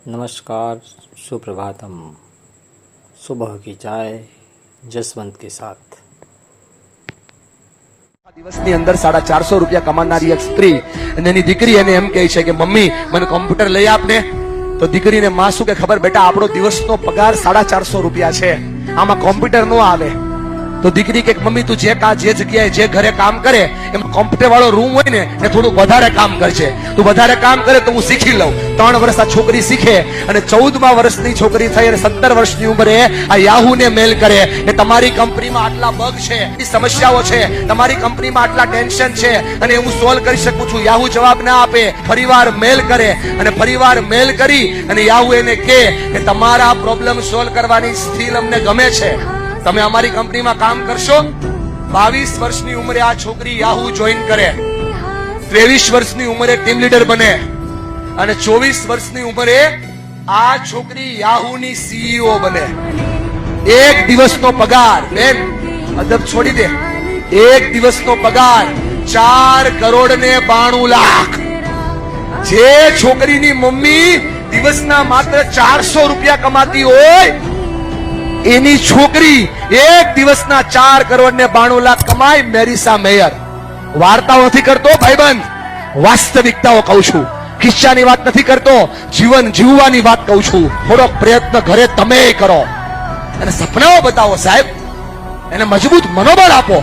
नमस्कार, सुप्रभातम। सुबह की चाय जसवंत के साथ। દિવસની અંદર 450 રૂપિયા કમાનારી એક સ્ત્રી અને એની દીકરી એને એમ કહે છે કે મમ્મી મને કોમ્પ્યુટર લઈ આપને. તો દીકરીને માં શું કે ખબર, બેટા આપણો દિવસનો પગાર 450 રૂપિયા છે, આમાં કોમ્પ્યુટર નો આવે. તો દીકરી કે મમ્મી તું જે જગ્યાએ જે ઘરે કામ કરે એમાં કોમ્પ્યુટર વાળો રૂમ હોય ને એ થોડું વધારે કામ કરશે. તું વધારે કામ કરે તો હું શીખી લઉં. 3 વર્ષ આ છોકરી શીખે અને 14મા વર્ષની છોકરી થઈ અને 17 વર્ષની ઉંમરે આ યાહૂને મેલ કરે કે તમારી કંપનીમાં આટલા બગ છે, સમસ્યાઓ છે, તમારી કંપનીમાં આટલા ટેન્શન છે અને હું સોલ્વ કરી શકું છું. યાહૂ જવાબ ના આપે, ફરીવાર મેલ કરે અને ફરીવાર મેલ કરી અને યાહૂ એને કહે કે તમારા પ્રોબ્લેમ સોલ્વ કરવાની સ્કિલ અમને ગમે છે, તમે અમારી કંપનીમાં કામ કરશો. 22 વર્ષની ઉંમરે આ છોકરી યાહૂ જોઈન કરે, 23 વર્ષની ઉંમરે ટીમ લીડર બને અને 24 વર્ષની ઉંમરે આ છોકરી યાહૂની સીઈઓ બને. એક દિવસનો પગાર, બેન અદબ છોડી દે, એક દિવસનો પગાર 4 કરોડ ને 92 લાખ. જે છોકરીની મમ્મી દિવસના માત્ર 400 રૂપિયા કમાતી હોય એની છોકરી એક દિવસના 4 કરોડ ને 92 લાખ કમાય. મેરીસા મેયર. વાર્તાઓ નથી કરતો ભાઈબંધ, વાસ્તવિકતાઓ કહું છું, કિસ્સાની વાત નથી કરતો, જીવન જીવવાની વાત કહું છું. થોડોક પ્રયત્ન ઘરે તમે કરો અને સપનાઓ બતાવો સાહેબ, એને મજબૂત મનોબળ આપો.